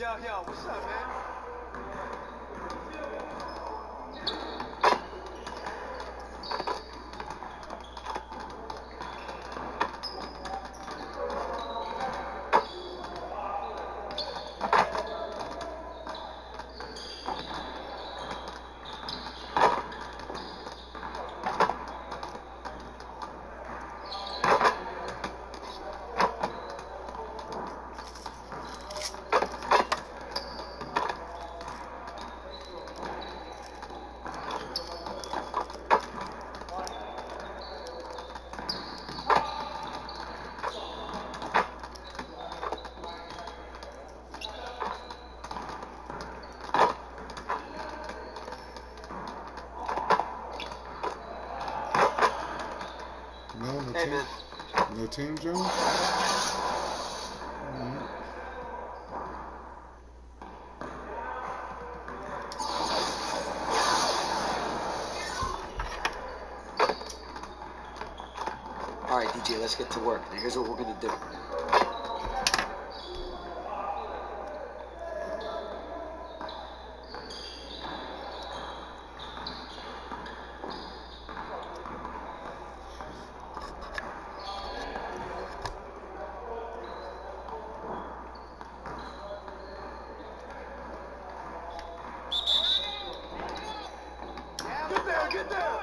Yo, what's up, man? Hey, man. No team, Joe? Alright, DJ, let's get to work. Now, here's what we're gonna do. Get there!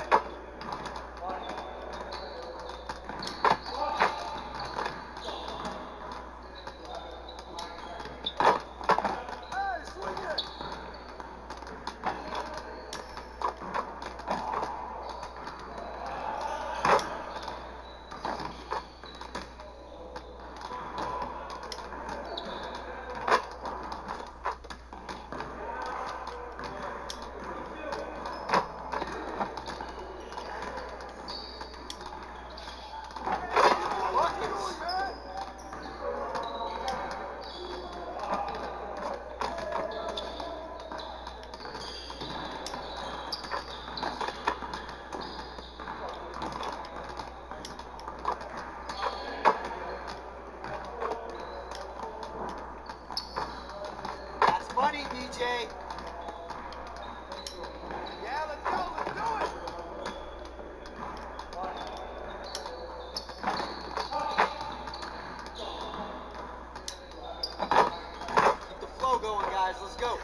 Funny, DJ. Yeah, let's do it. Keep the flow going, guys. Let's go.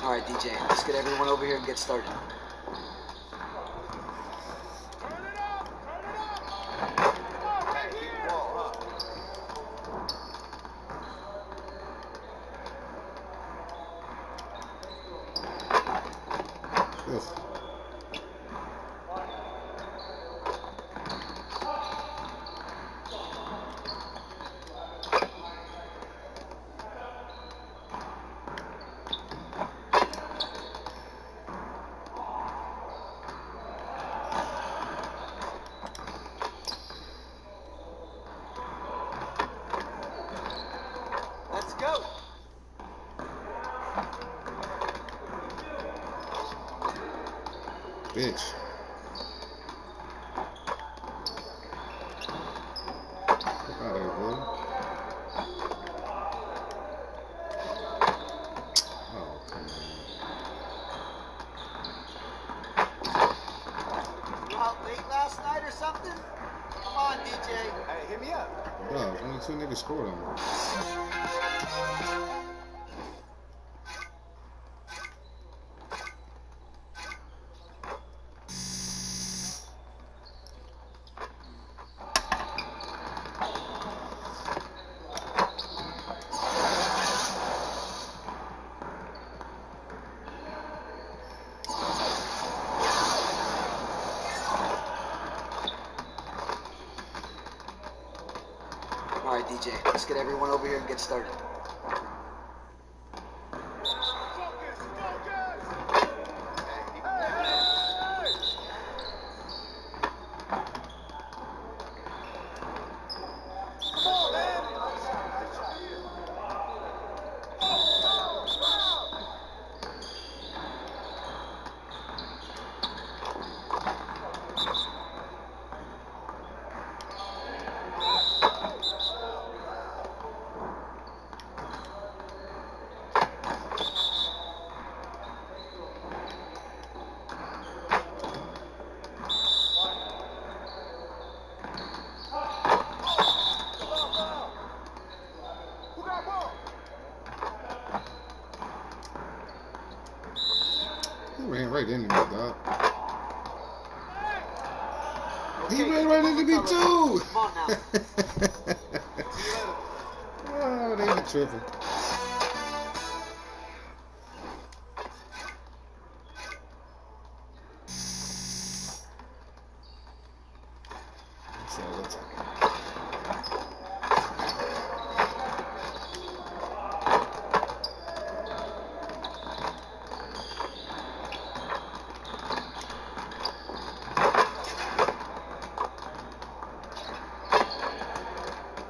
Alright, DJ, let's get everyone over here and get started. Turn it up! Come on, right here! Yes. Let's go. Bitch. Fuck out of here, bro. Oh, come on. You out late last night or something? Come on, DJ. Hey, hit me up. Bro, only two niggas scored on me. Alright, DJ, let's get everyone over here and get started. He ran right into me, dog. He ran right into me too. Come on now. Oh, they be tripping. So that's it.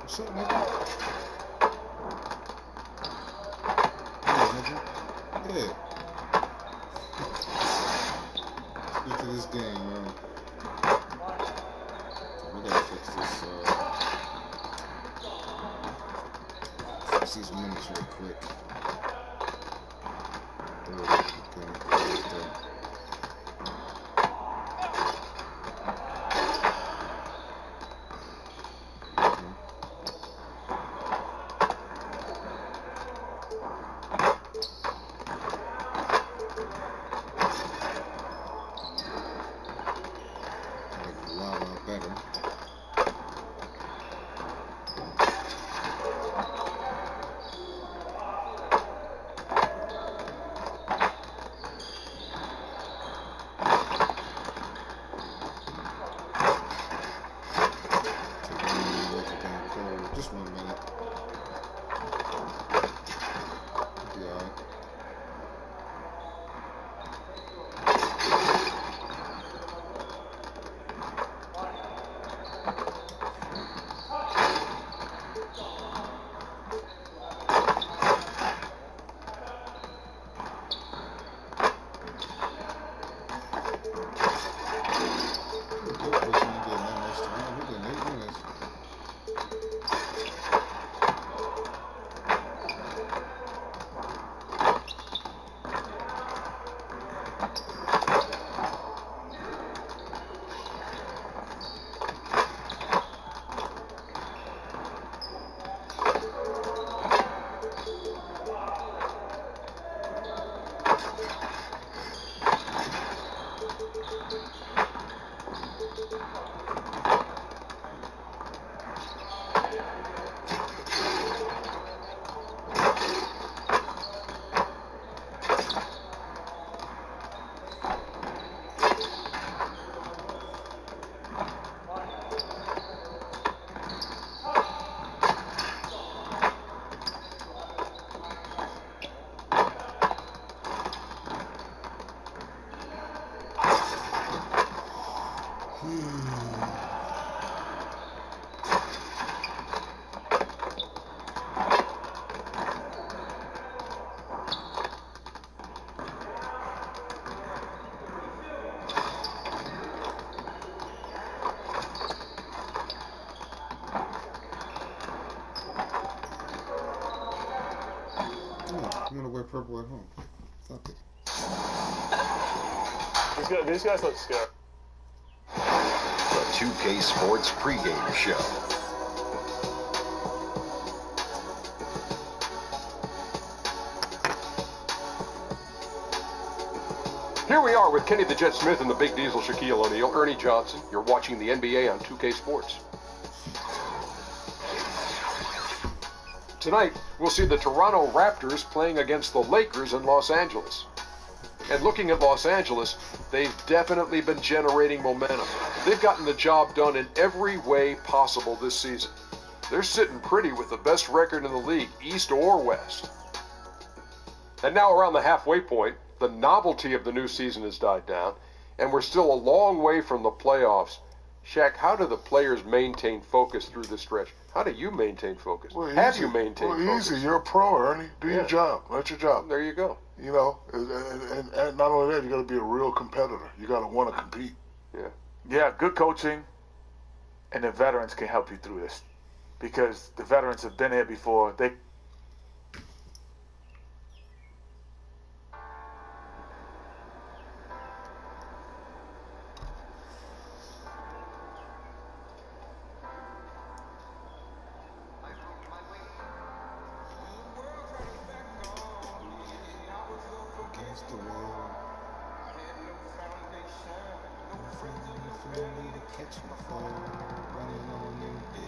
What's up, nigga? Yeah, nigga. Yeah. Let's get to this game, man. We gotta fix this, fix these minutes real quick. Better. Just 1 minute. Be alright. I'm gonna wear purple at home. Fuck it. These guys look scared. The 2K Sports pregame show. Here we are with Kenny the Jet Smith and the Big Diesel Shaquille O'Neal, Ernie Johnson. You're watching the NBA on 2K Sports. Tonight, we'll see the Toronto Raptors playing against the Lakers in Los Angeles. And looking at Los Angeles, they've definitely been generating momentum. They've gotten the job done in every way possible this season. They're sitting pretty with the best record in the league, East or West. And now around the halfway point, the novelty of the new season has died down, and we're still a long way from the playoffs. Shaq, how do the players maintain focus through this stretch? How do you maintain focus? Well, Have you maintained focus? Easy. You're a pro, Ernie. Do your job. That's your job. There you go. You know, and not only that, you got to be a real competitor. You got to want to compete. Yeah, good coaching, and the veterans can help you through this, because the veterans have been here before. They Against the wall. No friends in the family to catch my fall. Running on empty.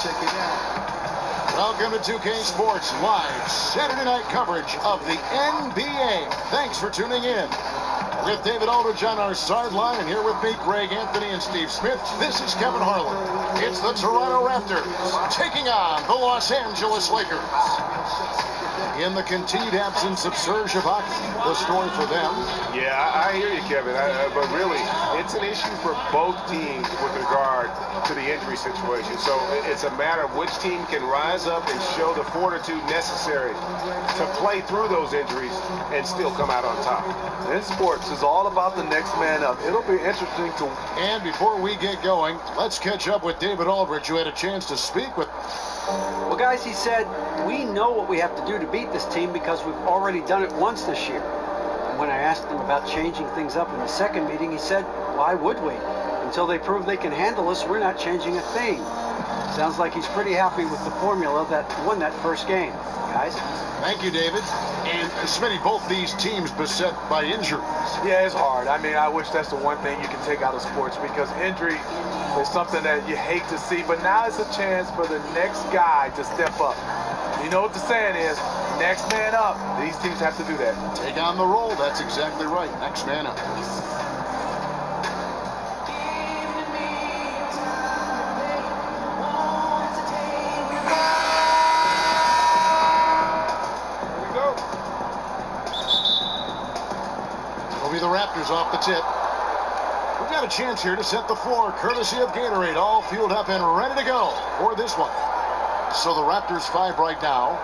Check it out. Welcome to 2K Sports Live Saturday night coverage of the NBA. Thanks for tuning in. With David Aldridge on our sideline, and here with me, Greg Anthony and Steve Smith. This is Kevin Harlan. It's the Toronto Raptors taking on the Los Angeles Lakers. In the continued absence of Serge Ibaka, the story for them. Yeah, I hear you, Kevin. But really, it's an issue for both teams with regard to the injury situation. So it's a matter of which team can rise up and show the fortitude necessary to play through those injuries and still come out on top. In sports, is all about the next man up. It'll be interesting to... And before we get going, let's catch up with David Aldridge, who had a chance to speak with... Well, guys, he said, we know what we have to do to beat this team because we've already done it once this year. And when I asked him about changing things up in the second meeting, he said, why would we? Until they prove they can handle us, we're not changing a thing. Sounds like he's pretty happy with the formula that won that first game. Guys? Thank you, David. And Smitty, both these teams beset by injuries. Yeah, it's hard. I mean, I wish that's the one thing you can take out of sports, because injury is something that you hate to see, but now it's a chance for the next guy to step up. You know what the saying is, next man up. These teams have to do that. Take on the role. That's exactly right. Next man up. The Raptors off the tip. We've got a chance here to set the floor, courtesy of Gatorade, all fueled up and ready to go for this one. So the Raptors 5 right now.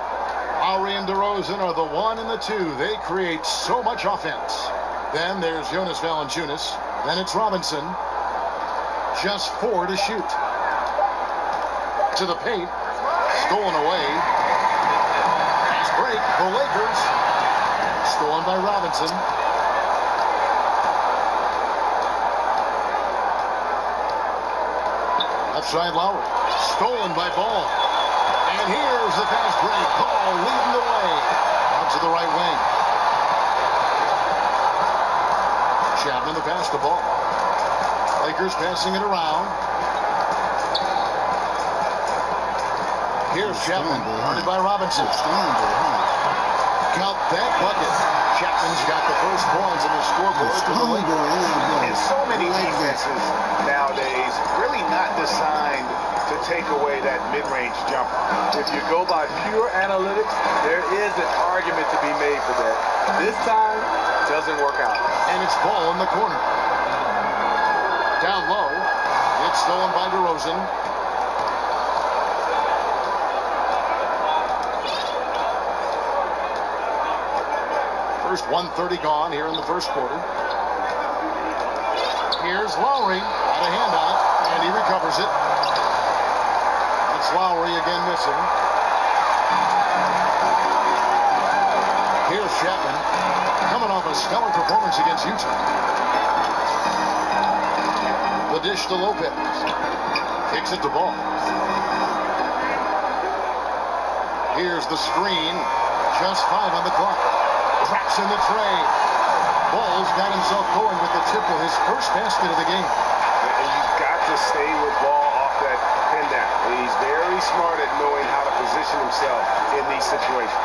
Lowry and DeRozan are the 1 and the 2. They create so much offense. Then there's Jonas Valanciunas. Then it's Robinson. Just 4 to shoot. To the paint. Stolen away. Fast break. The Lakers. Stolen by Robinson. Left side Lowry. Stolen by Ball. And here's the fast break. Ball leading the way. Out to the right wing. Chapman the pass to Ball. Lakers passing it around. Here's Chapman, guarded by Robinson. Count that bucket. Chapman's got the first points in the scoreboard for the Lakers. And so many defenses nowadays really not designed to take away that mid-range jumper. If you go by pure analytics, there is an argument to be made for that. This time, doesn't work out. And it's ball in the corner. Down low. It's stolen by DeRozan. First 1:30 gone here in the first quarter. Here's Lowry. Got a hand on it, and he recovers it. It's Lowry again missing. Here's Chapman, coming off a stellar performance against Utah. The dish to Lopez. Kicks it to Ball. Here's the screen. Just 5 on the clock. Traps in the tray. Ball's got himself going with the triple, his first basket of the game. And you've got to stay with Ball off that pin down. He's very smart at knowing how to position himself in these situations.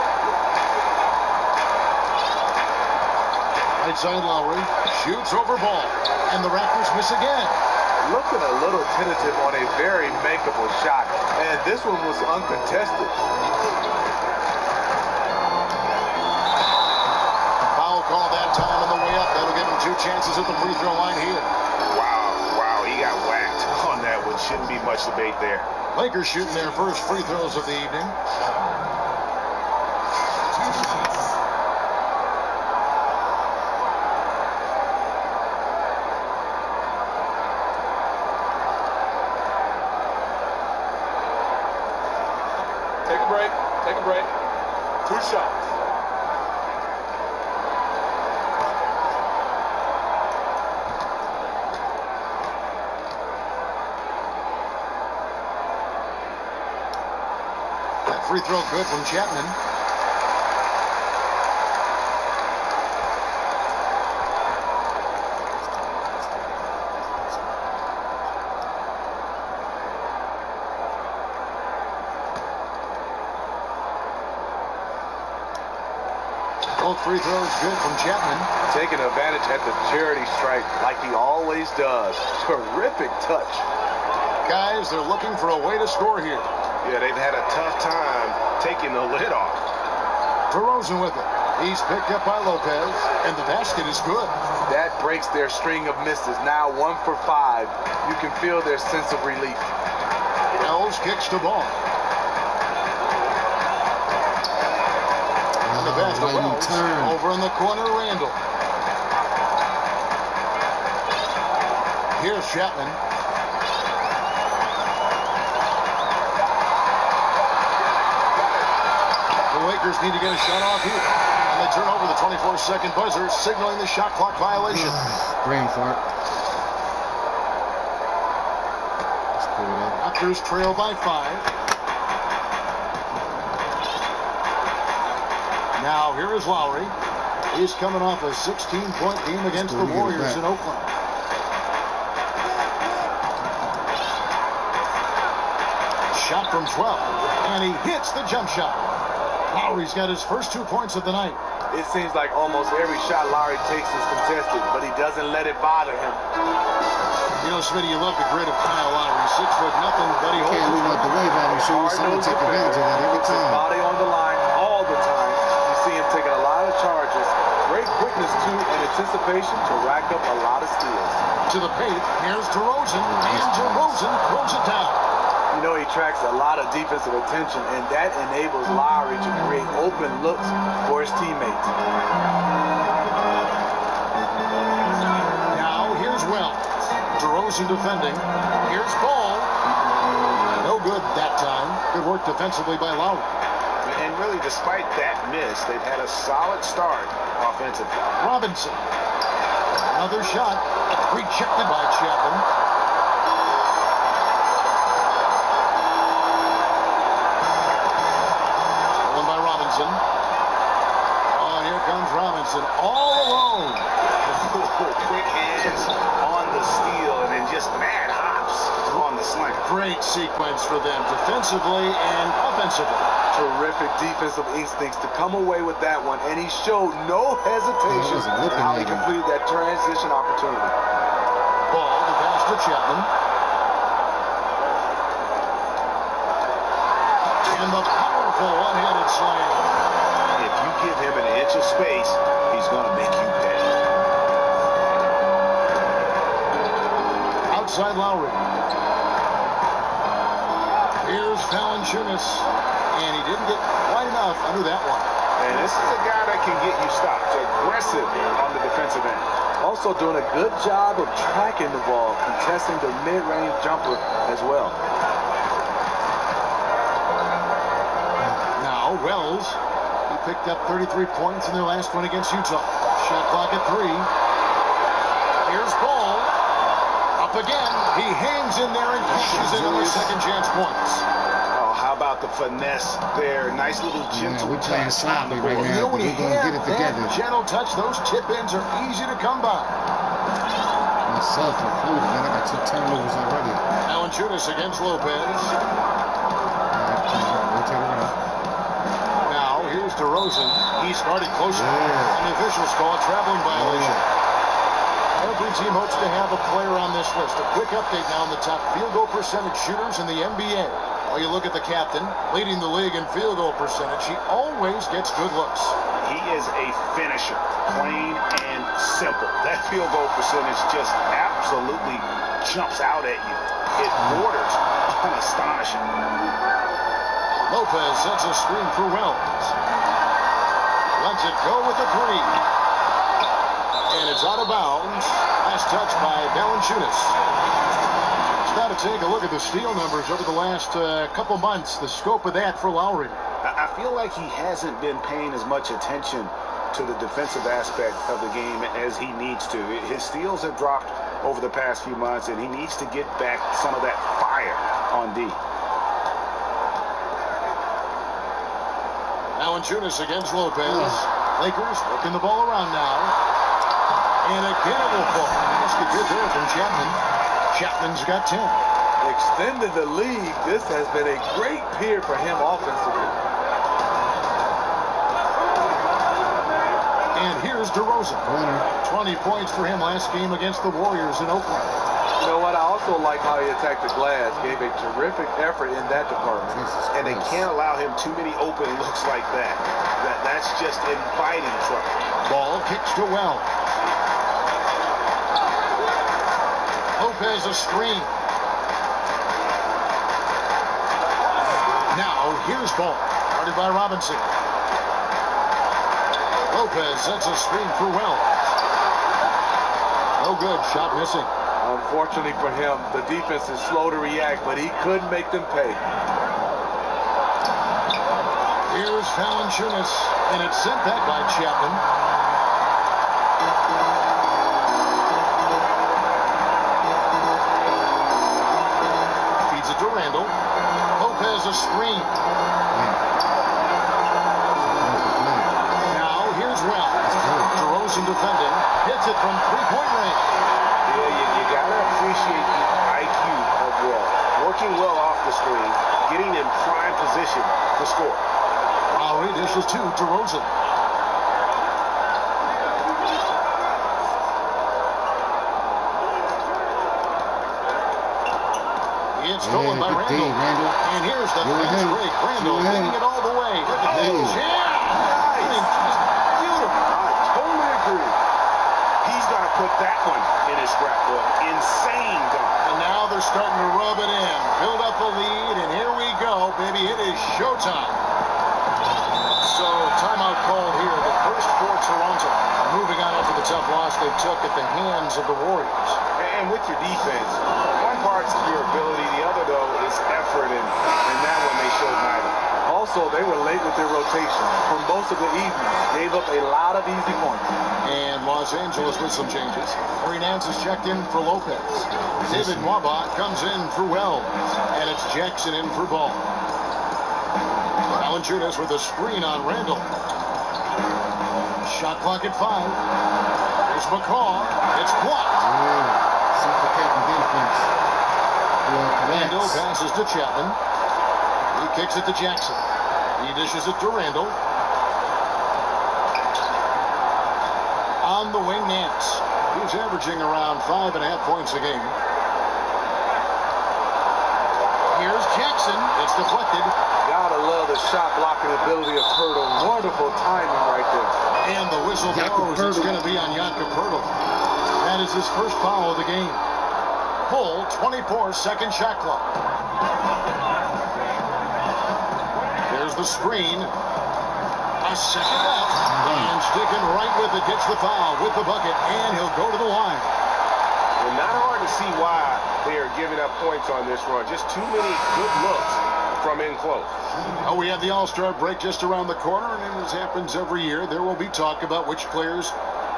Right side Lowry shoots over Ball, and the Raptors miss again. Looking a little tentative on a very makeable shot, and this one was uncontested. Foul call that time on the way up. That'll give him 2 chances at the free throw line here. Wow, he got whacked on that one. Shouldn't be much debate there. Lakers shooting their first free throws of the evening. Take a break. 2 shots. That free throw good from Chapman. Both free throws good from Chapman. Taking advantage at the charity stripe like he always does. Terrific touch. Guys, they're looking for a way to score here. Yeah, they've had a tough time taking the lid off. DeRozan with it. He's picked up by Lopez, and the basket is good. That breaks their string of misses. Now 1 for 5. You can feel their sense of relief. Ells kicks to Ball. The pass to Wells. Over in the corner, Randall. Here's Chapman. The Lakers need to get a shot off here. And they turn over the 24-second buzzer, signaling the shot clock violation. Brain fart. Raptors trail by 5. Now, here is Lowry. He's coming off a 16-point game against the Warriors in Oakland. Shot from 12, and he hits the jump shot. Lowry's got his first 2 points of the night. It seems like almost every shot Lowry takes is contested, but he doesn't let it bother him. You know, Smitty, you love the grit of Kyle Lowry. 6 foot nothing, but he Can't move out the way, but I'm sure someone take advantage of that every His time. body on the line all the time. You see him taking a lot of charges. Great quickness, too, and anticipation to rack up a lot of steals. To the paint, here's DeRozan, and DeRozan throws it down. You know, he attracts a lot of defensive attention, and that enables Lowry to create open looks for his teammates. Now, here's Wells. DeRozan defending. Here's Ball. No good that time. Good work defensively by Lowry. And really, despite that miss, they've had a solid start offensively. Robinson. Another shot. Rejected by Chapman. Stolen by Robinson. Oh, here comes Robinson. All alone. Quick hands on the steal and then just mad hops on the slam. Great sequence for them, defensively and offensively. Terrific defensive instincts to come away with that one, and he showed no hesitation in how he completed that transition opportunity. Ball, the pass to Chapman. And the powerful one-handed slam. If you give him an inch of space, he's going to make you pay. Outside Lowry. Here's Valanciunas. And he didn't get quite enough under that one. And this is a guy that can get you stops. Aggressive on the defensive end. Also doing a good job of tracking the ball, contesting the mid-range jumper as well. Now, Wells, he picked up 33 points in their last one against Utah. Shot clock at 3. Here's Ball. Up again. He hangs in there and cashes in on the second chance points. How about the finesse there? Nice little gentle playing touch. sloppy right now. You know, when you We're going to get it together. gentle touch, those tip-ins are easy to come by. Myself included, man. I got 2 turnovers already. Valanciunas against Lopez. Now, here's DeRozan. He started closer. And the officials call a traveling violation. Every team hopes to have a player on this list. A quick update now on the top field goal percentage shooters in the NBA. Well, you look at the captain, leading the league in field goal percentage. He always gets good looks. He is a finisher, plain and simple. That field goal percentage just absolutely jumps out at you. It borders on astonishing. Lopez sets a screen for Wells. Lets it go with the 3. And it's out of bounds. Last touch by Valanciunas. Got to take a look at the steal numbers over the last couple months. The scope of that for Lowry. I feel like he hasn't been paying as much attention to the defensive aspect of the game as he needs to. His steals have dropped over the past few months, and he needs to get back some of that fire on D. Valanciunas against Lopez. Lakers working the ball around now. And again it will fall. That's the good there from Chapman. Chapman's got 10. Extended the lead. This has been a great period for him offensively. And here's DeRozan. 20 points for him last game against the Warriors in Oakland. You know what? I also like how he attacked the glass. Gave a terrific effort in that department. And they can't allow him too many open looks like that. That's just inviting trouble. Ball kicks to Wells. Lopez a screen. Now here's Ball. Guarded by Robinson. Lopez sets a screen for Wells. No good. Shot missing. Unfortunately for him, the defense is slow to react, but he couldn't make them pay. Here's Valanciunas, and it's sent back by Chapman. Feeds it to Randall. Lopez a screen. Now here's Wells. DeRozan defending. Hits it from three-point range. Yeah, you gotta appreciate the IQ of Wells. Working well off the screen, getting in prime position to score. Lowry dishes to DeRozan. It's stolen by Randall. And here's the fast break. Randall leading it all the way. Look at this. Yeah! Beautiful. I totally agree. He's got to put that one in his scrapbook. Insane dunk. And now they're starting to rub it in. Build up the lead, and here we go, baby. It is showtime. So, timeout called here. The first for Toronto. Moving on after the tough loss they took at the hands of the Warriors. And with your defense, one part's your ability. The other, though, is effort. And that one they showed neither. Also, they were late with their rotation. For most of the evening, gave up a lot of easy points. And Los Angeles with some changes. Harry Nance is checked in for Lopez. David Mwaba comes in for Wells. And it's Jackson in for Ball. Valanciunas with a screen on Randall. Shot clock at 5. There's McCaw. It's blocked. Suffocating defense. Randall passes to Chapman. He kicks it to Jackson. He dishes it to Randall. On the wing, Nance. He's averaging around 5.5 points a game. Here's Jackson. It's deflected. Gotta love the shot blocking ability of Pirtle. Wonderful timing right there. And the whistle blows. It's going to be on Jakob Pirtle. That is his first foul of the game. Full 24-second shot clock. There's the screen. A second left. And sticking right with it, gets the foul with the bucket, and he'll go to the line. Well, not hard to see why they are giving up points on this run. Just too many good looks from in close. Oh, we have the All-Star break just around the corner, and as happens every year, there will be talk about which players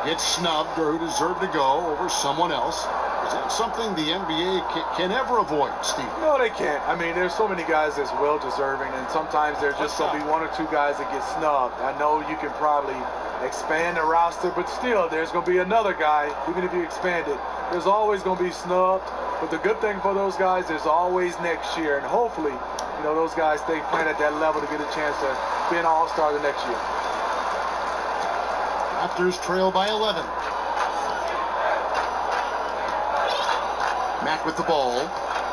get snubbed or who deserve to go over someone else. Is that something the NBA can ever avoid, Steve? No, they can't. I mean, there's so many guys that's well-deserving, and sometimes there's just going to be one or two guys that get snubbed. I know you can probably expand the roster, but still, there's going to be another guy, even if you expand it, there's always going to be snubbed. But the good thing for those guys, there's always next year, and hopefully, you know, those guys stay playing at that level to get a chance to be an all-star the next year. Raptors trail by 11. Mack with the ball.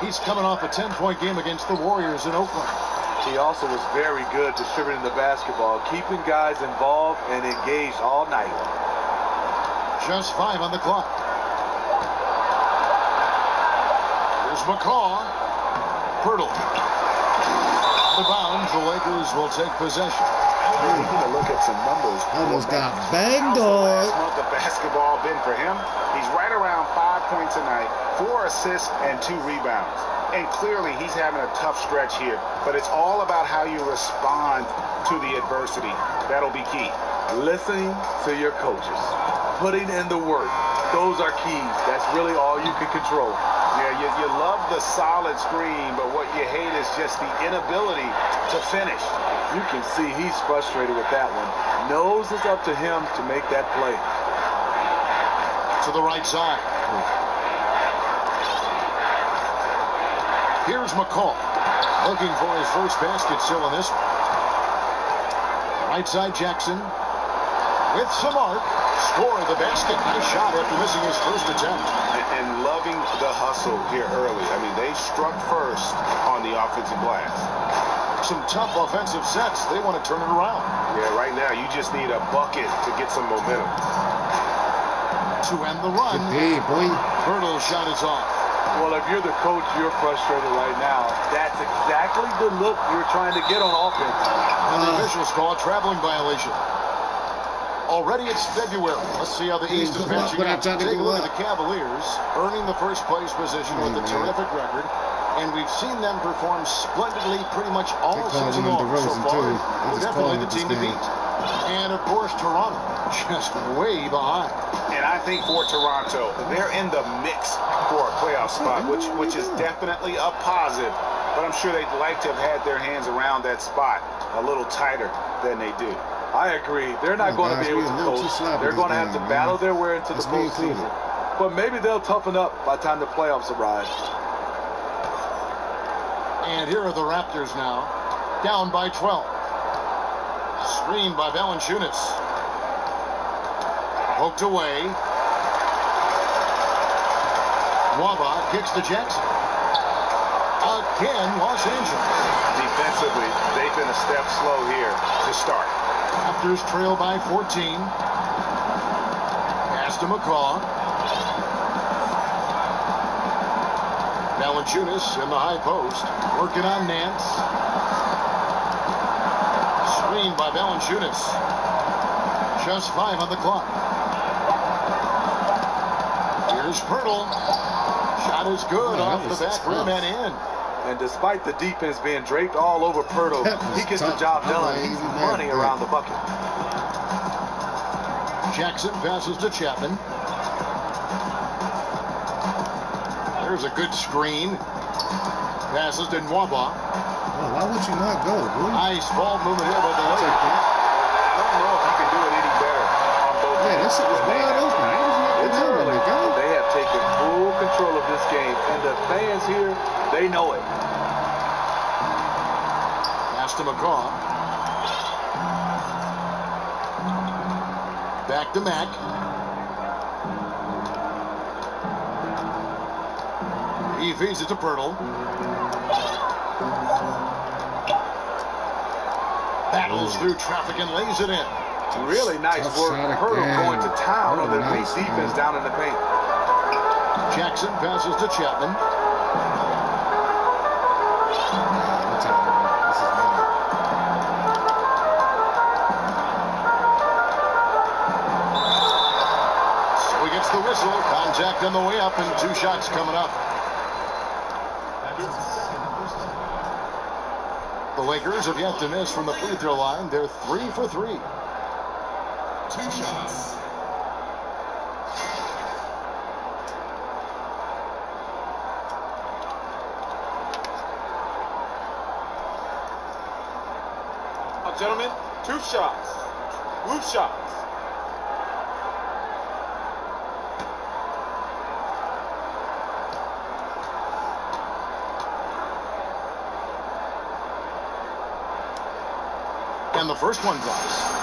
He's coming off a 10-point game against the Warriors in Oakland. He also was very good distributing the basketball, keeping guys involved and engaged all night. Just 5 on the clock. Here's McCaw. Pirtle. Out of bounds, the Lakers will take possession. Taking a look at some numbers. Almost got banged on. Last month of basketball been for him. He's right around 5 points a night, 4 assists and 2 rebounds. And clearly he's having a tough stretch here. But it's all about how you respond to the adversity. That'll be key. Listening to your coaches, putting in the work. Those are keys. That's really all you can control. Yeah, you love the solid screen, but what you hate is just the inability to finish. You can see he's frustrated with that one. Knows it's up to him to make that play. To the right side. Here's McCall. Looking for his first basket still in this one. Right side Jackson. With some arc. Score the basket. Nice shot after missing his first attempt. And loving the hustle here early. I mean, they struck first on the offensive glass. Some tough offensive sets. They want to turn it around. Yeah, right now you just need a bucket to get some momentum. To end the run. Hey, boy. Pirtle's shot is off. Well, if you're the coach, you're frustrated right now. That's exactly the look you're trying to get on offense. And the officials call a traveling violation. Already it's February. Let's see how the East is matching up. Take a look at the Cavaliers, earning the first place position with a terrific record. And we've seen them perform splendidly pretty much all season long so far. Definitely the team to beat. And, of course, Toronto just way behind. And I think for Toronto, they're in the mix for a playoff spot, which is definitely a positive. But I'm sure they'd like to have had their hands around that spot a little tighter than they do. I agree. They're not going to be able to coast. They're going to have to battle their way into the postseason. But maybe they'll toughen up by the time the playoffs arrive. And here are the Raptors now, down by 12. Screened by Valanciunas. Poked away. Waba kicks to Jackson. Again, Los Angeles. Defensively, they've been a step slow here to start. Raptors trail by 14. Pass to McCaw. Valanciunas in the high post. Working on Nance. Screened by Valanciunas. Just 5 on the clock. Here's Pirtle. Shot is good off the back rim and in. And despite the defense being draped all over Pirtle, he gets the job done. He's running around the bucket. Jackson passes to Chapman. There's a good screen. Passes to Nwaba. Oh, why would you not go, dude? Nice ball movement here by the Lakers. I don't know if you can do it any better on both Yeah, that shit was wide open. It's early. They have taken full control of this game, and the fans here, they know it. pass to McCaw. Back to Mack. He feeds it to Pirtle. Battles through traffic and lays it in. Really nice work. Pirtle going to town on the elite defense down in the paint. Jackson passes to Chapman. So he gets the whistle. Contact on the way up and 2 shots coming up. The Lakers have yet to miss from the free throw line. They're 3 for 3. 2 shots. Gentlemen, 2 shots. Blue shots. And the first one drops.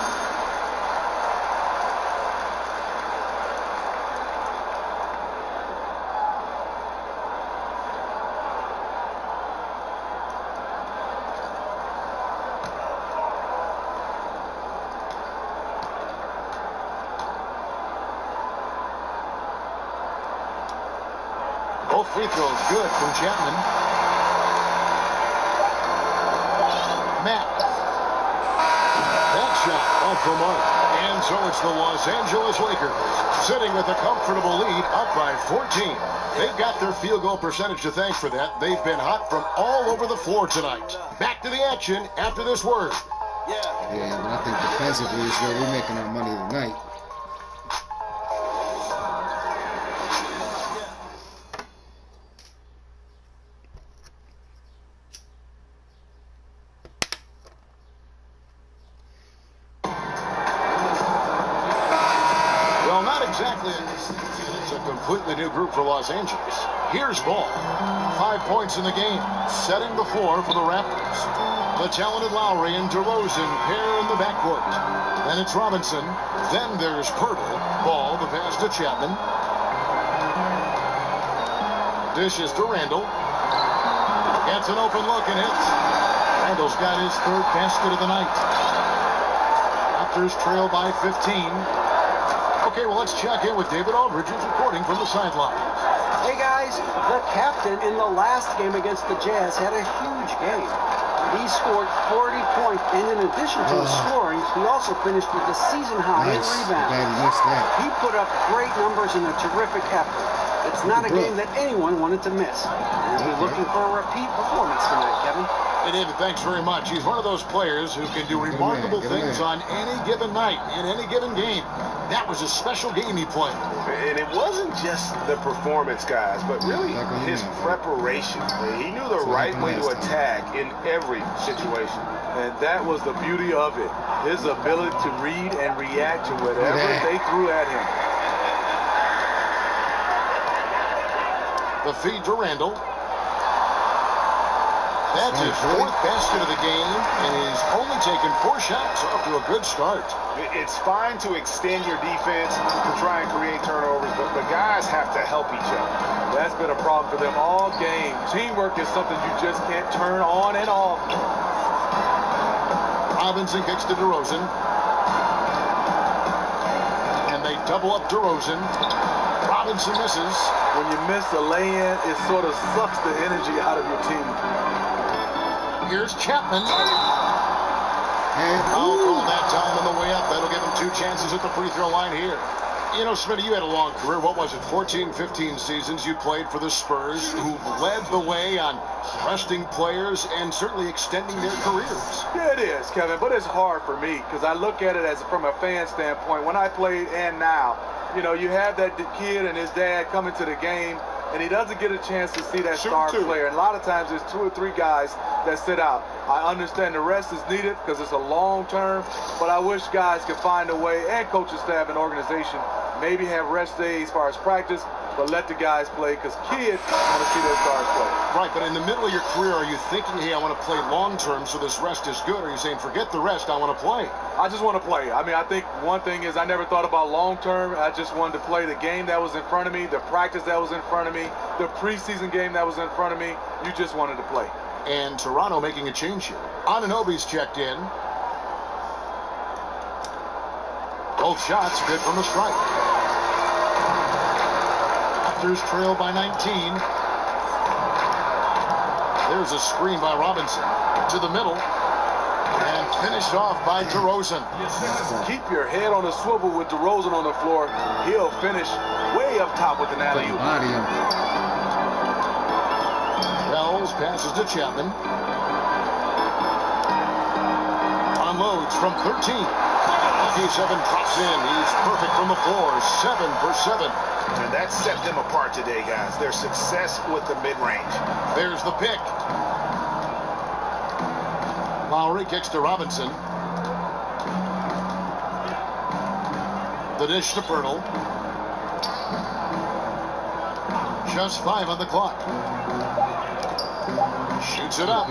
Both free throws good from Chapman. Matt. That shot off the mark. And so it's the Los Angeles Lakers sitting with a comfortable lead up by 14. They've got their field goal percentage to thank for that. They've been hot from all over the floor tonight. Back to the action after this word. Yeah, but I think defensively is where we're making our money tonight. Exactly. It's a completely new group for Los Angeles. Here's Ball. 5 points in the game, setting the floor for the Raptors. The talented Lowry and DeRozan pair in the backcourt. Then it's Robinson. Then there's Pirtle. Ball, the pass to Chapman. Dishes to Randall. Gets an open look and hits. Randall's got his 3rd basket of the night. Raptors trail by 15. Okay, well, let's check in with David Aldridge, who's reporting from the sideline. Hey, guys, the captain in the last game against the Jazz had a huge game. He scored 40 points, and in addition to his scoring, he also finished with a season high in rebounds. He put up great numbers and a terrific effort. It's not a game that anyone wanted to miss. And we're looking for a repeat performance tonight, Kevin. Hey, David, thanks very much. He's one of those players who can do remarkable things on any given night, in any given game. That was a special game he played. And it wasn't just the performance, guys, but really his preparation. He knew the right way to attack in every situation. And that was the beauty of it. His ability to read and react to whatever they threw at him. The feed to Randall. That's his 4th basket of the game, and he's only taken 4 shots off to a good start. It's fine to extend your defense to try and create turnovers, but the guys have to help each other. That's been a problem for them all game. Teamwork is something you just can't turn on and off. Robinson kicks to DeRozan. And they double up DeRozan. Robinson misses. When you miss a lay-in, it sort of sucks the energy out of your team. Here's Chapman. And foul call that time on the way up. That'll give him 2 chances at the free throw line here. You know, Smitty, you had a long career. What was it, 14, 15 seasons you played for the Spurs, who led the way on resting players and certainly extending their careers. Yeah, it is, Kevin, but it's hard for me because I look at it as from a fan standpoint. When I played and now, you know, you have that kid and his dad coming to the game, and he doesn't get a chance to see that star player. And a lot of times there's 2 or 3 guys that sit out. I understand the rest is needed because it's a long term, but I wish guys could find a way, and coaching staff and organization, maybe have rest days as far as practice, but let the guys play because kids want to see their stars play. Right, but in the middle of your career, are you thinking, hey, I want to play long-term so this rest is good? Or are you saying, forget the rest, I want to play? I just want to play. I mean, I think one thing is I never thought about long-term. I just wanted to play the game that was in front of me, the practice that was in front of me, the preseason game that was in front of me. You just wanted to play. And Toronto making a change here. Anunoby's checked in. Both shots good from the strike. Raptors trail by 19. There's a screen by Robinson. To the middle. And finished off by DeRozan. Keep your head on a swivel with DeRozan on the floor. He'll finish way up top with an alley-oop. Wells passes to Chapman. Unloads from 13. Lucky 7 drops in. He's perfect from the floor. 7 for 7. And that set them apart today, guys. Their success with the mid-range. There's the pick. Lowry kicks to Robinson. The dish to Pirtle. Just 5 on the clock. Shoots it up.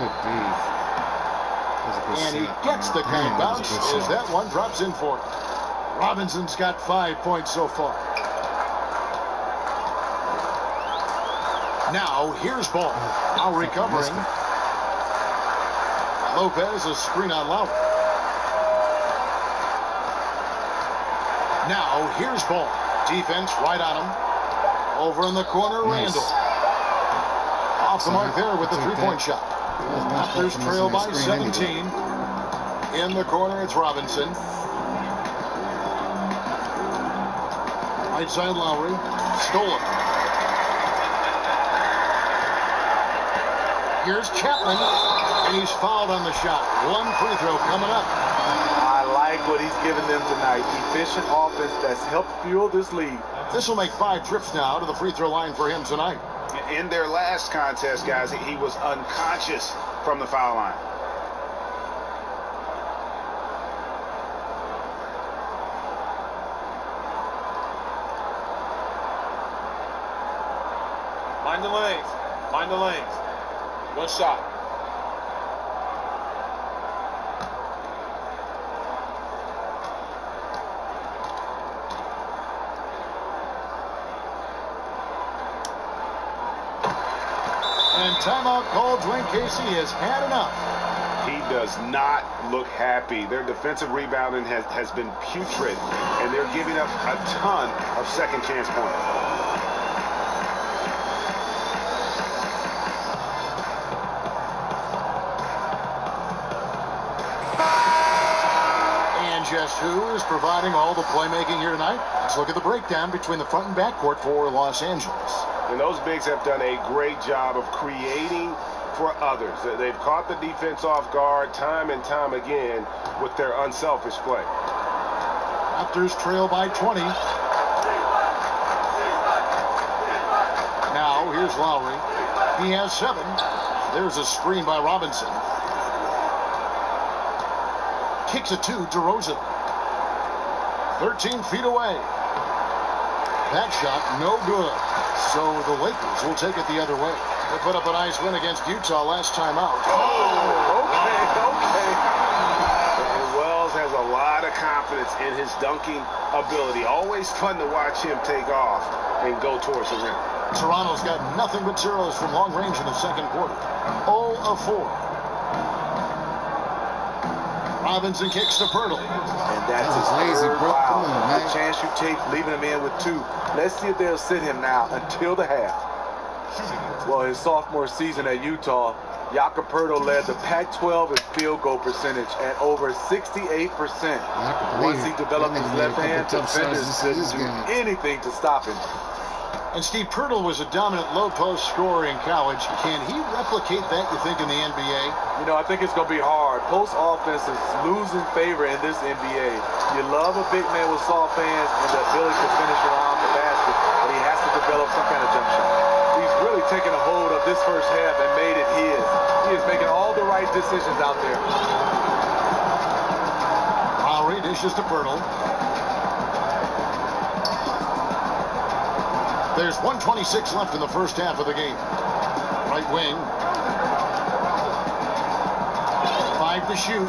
And he gets the kind of bounce as that one drops in for him. Robinson's got 5 points so far. Now, here's ball. Now recovering. Lopez, a screen on Lowry. Now, here's ball. Defense right on him. Over in the corner, Randall. Off the mark there with the three-point shot. Raptors trail by 17. In the corner, it's Robinson. Right side, Lowry. Stolen. Here's Chapman, and he's fouled on the shot. One free throw coming up. I like what he's giving them tonight. Efficient offense that's helped fuel this lead. This will make 5 trips now to the free throw line for him tonight. In their last contest, guys, he was unconscious from the foul line. Mind the lanes. Mind the lanes. One shot. And timeout called. Dwayne Casey has had enough. He does not look happy. Their defensive rebounding has been putrid, and they're giving up a ton of second chance points. And just who is providing all the playmaking here tonight? Let's look at the breakdown between the front and back court for Los Angeles. And those bigs have done a great job of creating for others. They've caught the defense off guard time and time again with their unselfish play. Raptors trail by 20. Now, here's Lowry. He has 7. There's a screen by Robinson. Kicks it to DeRozan. 13 feet away. That shot, no good. So the Lakers will take it the other way. They put up a nice win against Utah last time out. Okay. And Wells has a lot of confidence in his dunking ability. Always fun to watch him take off and go towards the rim. Toronto's got nothing but zeros from long range in the second quarter. 0 of 4. Robinson kicks to Pirtle. And that's his lazy foul. The chance you take leaving him in with 2. Let's see if they'll sit him now until the half. Well, his sophomore season at Utah, Jakob Pirtle led the Pac-12 in field goal percentage at over 68%. Once he developed his left hand, defenders couldn't do anything to stop him. And Steve, Pirtle was a dominant low-post scorer in college. Can he replicate that, you think, in the NBA? You know, I think it's going to be hard. Post offense is losing favor in this NBA. You love a big man with soft hands and the ability to finish around the basket, but he has to develop some kind of jump shot. He's really taken a hold of this first half and made it his. He is making all the right decisions out there. Lowry dishes to Pirtle. There's 1:26 left in the first half of the game. Right wing. 5 to shoot.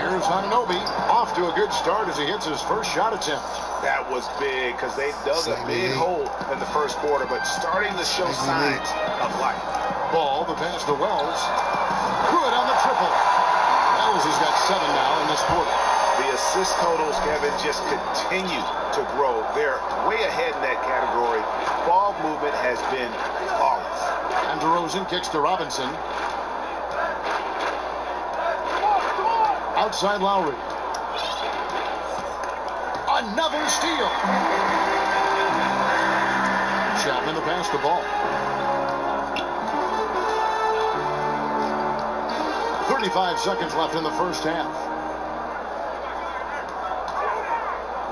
Here's Anunoby. Off to a good start as he hits his first shot attempt. That was big because they dug a big hole in the first quarter, but starting to show signs of life. Ball, the pass to Wells. Good on the triple. Wells has got 7 now in this quarter. The assist totals, Kevin, just continue to grow. They're way ahead in that category. Ball movement has been flawless. And DeRozan kicks to Robinson. Outside Lowry. Another steal. Chapman to pass the ball. 35 seconds left in the first half.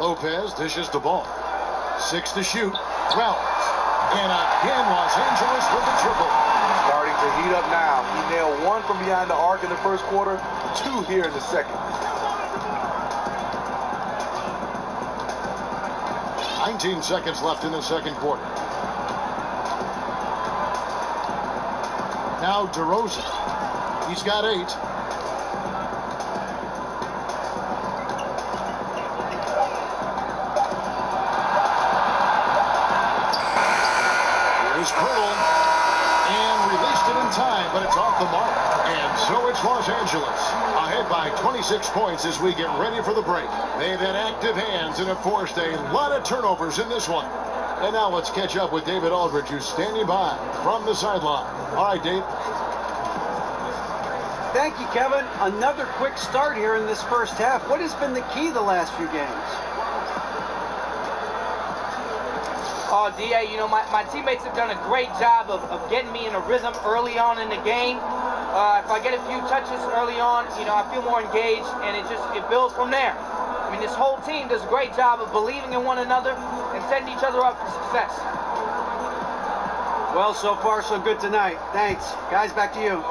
Lopez dishes the ball. 6 to shoot. Wells. And again, Los Angeles with the triple. Starting to heat up now. He nailed 1 from behind the arc in the first quarter, 2 here in the second. 19 seconds left in the second quarter. Now DeRozan. He's got 8. Here's Pirtle. And released it in time, but it's off the mark. And so it's Los Angeles ahead by 26 points as we get ready for the break. They've had active hands and have forced a lot of turnovers in this one. And now let's catch up with David Aldridge, who's standing by from the sideline. All right, Dave. Thank you, Kevin. Another quick start here in this first half. What has been the key the last few games? Oh, D.A., you know, my teammates have done a great job of getting me in a rhythm early on in the game. If I get a few touches early on, you know, I feel more engaged, and it builds from there. I mean, this whole team does a great job of believing in one another and setting each other up for success. Well, so far, so good tonight. Thanks. Guys, back to you.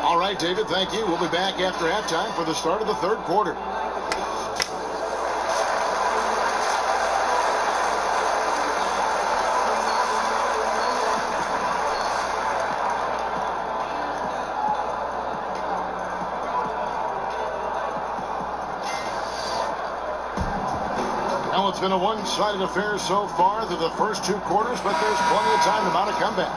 All right, David, thank you. We'll be back after halftime for the start of the third quarter. Now, it's been a one-sided affair so far through the first 2 quarters, but there's plenty of time to mount a comeback.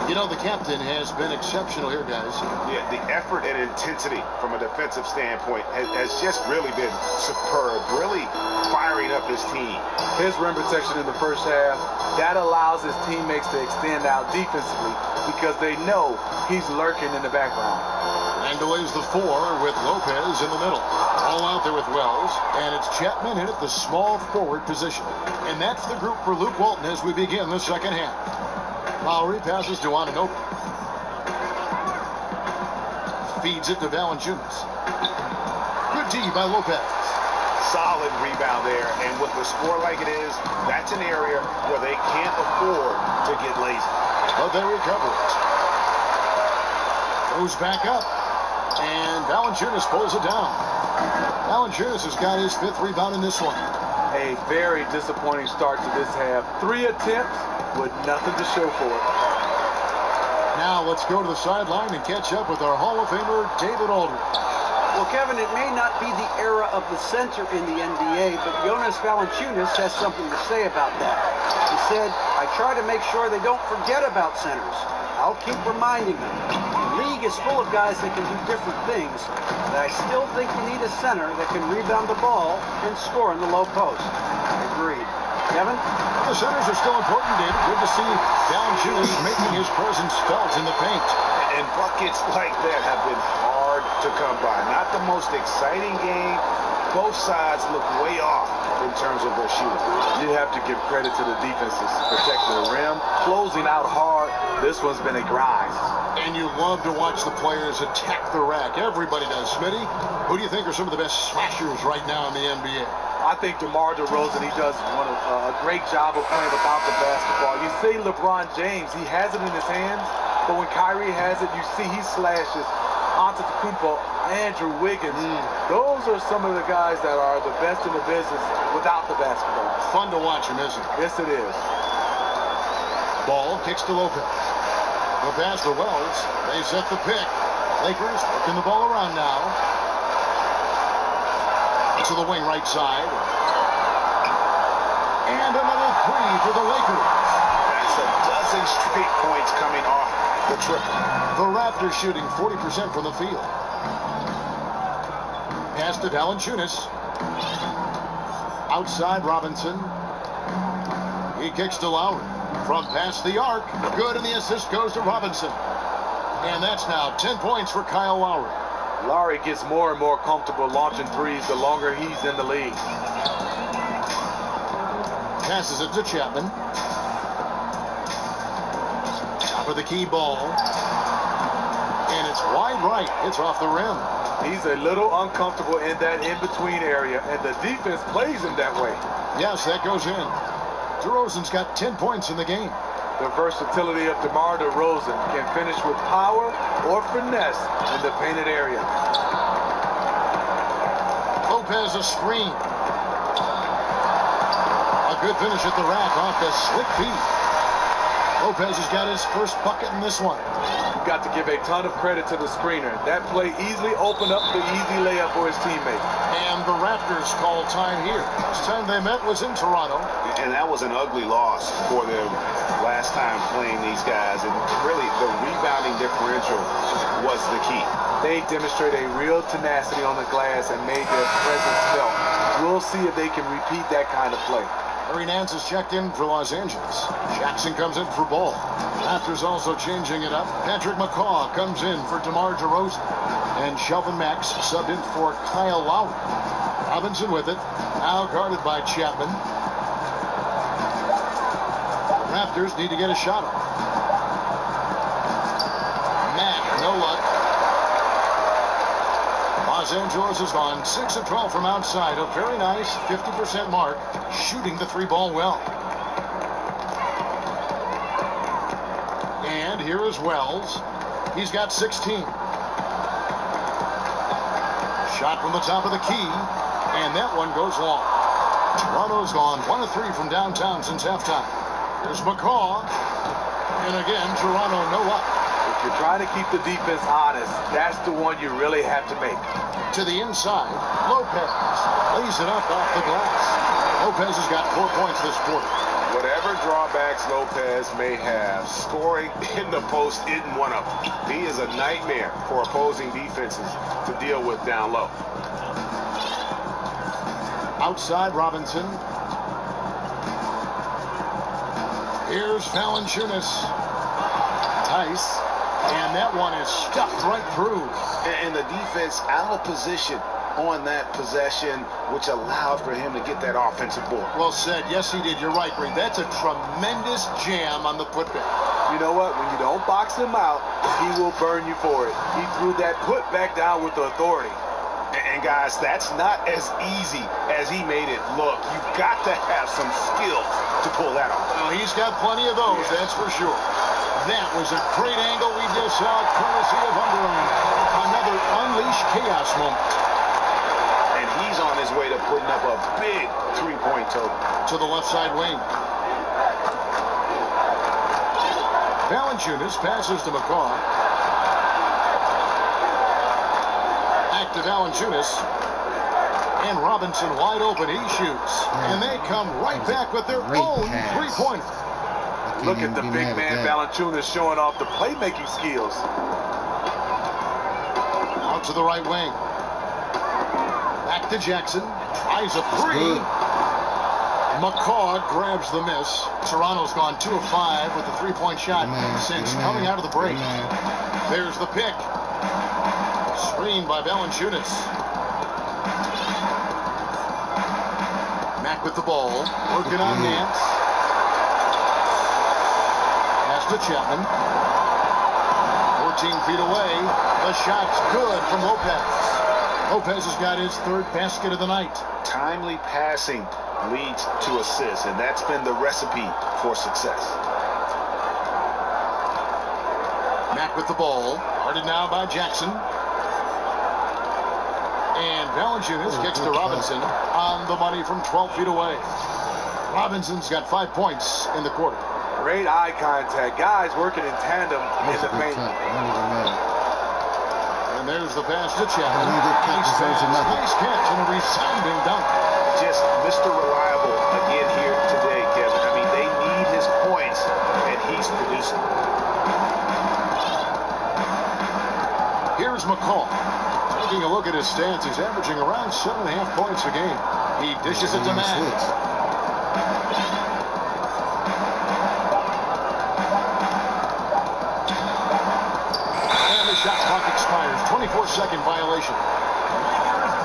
You know, the captain has been exceptional here, guys. Yeah, the effort and intensity from a defensive standpoint has just really been superb, really firing up his team. His rim protection in the first half, that allows his teammates to extend out defensively because they know he's lurking in the background. And delays the 4 with Lopez in the middle. All out there with Wells, and it's Chapman in at the small forward position. And that's the group for Luke Walton as we begin the second half. Lowry passes to Anunoby. Feeds it to Valanciunas. Good D by Lopez. Solid rebound there, and with the score like it is, that's an area where they can't afford to get lazy. But they recover it. Goes back up, and Valanciunas pulls it down. Valanciunas has got his 5th rebound in this one. A very disappointing start to this half. 3 attempts with nothing to show for it. Now let's go to the sideline and catch up with our Hall of Famer, David Aldridge. Well, Kevin, it may not be the era of the center in the NBA, but Jonas Valanciunas has something to say about that. He said, I try to make sure they don't forget about centers. I'll keep reminding them. The league is full of guys that can do different things, but I still think you need a center that can rebound the ball and score in the low post. Agreed. Kevin? The centers are still important, David. Good to see Valanciunas making his presence felt in the paint. And buckets like that have been hard to come by. Not the most exciting game. Both sides look way off in terms of their shooting. You have to give credit to the defenses protecting the rim, closing out hard. This one's been a grind. And you love to watch the players attack the rack. Everybody does. Smitty, who do you think are some of the best slashers right now in the NBA? I think DeMar DeRozan, he does a great job of playing without the basketball. You see LeBron James, he has it in his hands, but when Kyrie has it, you see he slashes. Antetokounmpo, Andrew Wiggins, those are some of the guys that are the best in the business without the basketball. Fun to watch him, isn't it? Yes, it is. Ball kicks to Lopez. The pass to Wells. They set the pick. Lakers working the ball around now. To the wing right side. And another three for the Lakers. That's a dozen straight points coming off the triple. The Raptors shooting 40% from the field. Pass to Valanciunas. Outside Robinson. He kicks to Lowry. From past the arc. Good, and the assist goes to Robinson. And that's now 10 points for Kyle Lowry. Lowry gets more and more comfortable launching threes the longer he's in the league. Passes it to Chapman. Top of the key ball. And it's wide right. It's off the rim. He's a little uncomfortable in that in-between area, and the defense plays him that way. Yes, that goes in. DeRozan's got 10 points in the game. The versatility of DeMar DeRozan can finish with power or finesse in the painted area. Lopez a screen. A good finish at the rack off the slick feet. Lopez has got his first bucket in this one. You've got to give a ton of credit to the screener. That play easily opened up the easy layup for his teammate. And the Raptors call time here. Last time they met was in Toronto. And that was an ugly loss for them last time playing these guys. And really, the rebounding differential was the key. They demonstrate a real tenacity on the glass and made their presence felt. We'll see if they can repeat that kind of play. Larry Nance is checked in for Los Angeles. Jackson comes in for Ball. Raptors also changing it up. Patrick McCaw comes in for DeMar DeRozan. And Shelvin Max subbed in for Kyle Lowry. Robinson with it. Now guarded by Chapman. Raptors need to get a shot off. Mack, no luck. Los Angeles has gone 6 of 12 from outside. A very nice 50% mark. Shooting the three ball well. And here is Wells. He's got 16. Shot from the top of the key. And that one goes long. Toronto's gone 1 of 3 from downtown since halftime. Here's McCaw. And again, Toronto no luck. If you're trying to keep the defense honest, that's the one you really have to make. To the inside, Lopez lays it up off the glass. Lopez has got 4 points this quarter. Whatever drawbacks Lopez may have, scoring in the post isn't one of them. He is a nightmare for opposing defenses to deal with down low. Outside Robinson. Here's Valanciunas. Tice. And that one is stuffed right through. And the defense out of position on that possession, which allowed for him to get that offensive board. Well said. Yes, he did. You're right, Green. That's a tremendous jam on the putback. You know what? When you don't box him out, he will burn you for it. He threw that putback down with the authority. And guys, that's not as easy as he made it look. You've got to have some skills to pull that off. Well, he's got plenty of those, that's for sure. That was a great angle we just saw, courtesy of Underarm. Another unleashed chaos moment. And he's on his way to putting up a big three-point total. To the left side wing. Valanciunas passes to McCaw. Back to Valanciunas. And Robinson wide open. He shoots. And they come right back with their own three-pointer. Look at the big man Valanciunas showing off the playmaking skills. Out to the right wing. Back to Jackson. Tries a three. McCaw grabs the miss. Toronto's gone 2 of 5 with a three-point shot since coming out of the break. There's the pick. Screened by Valanciunas. Mack with the ball. Working on Nance. Pass to Chapman. 14 feet away. The shot's good from Lopez. Lopez has got his 3rd basket of the night. Timely passing leads to assists, and that's been the recipe for success. Mack with the ball. Guarded now by Jackson. And Valanciunas kicks to Robinson on the money from 12 feet away. Robinson's got 5 points in the quarter. Great eye contact. Guys working in tandem in the paint. And there's the pass to Chapman. Nice catch and a resounding dunk. Just Mr. Reliable again here today, Kevin. I mean, they need his points, and he's producing. Here's McCall. Taking a look at his stats, he's averaging around 7.5 points a game. He dishes it to Matt. And the shot clock expires. 24-second violation.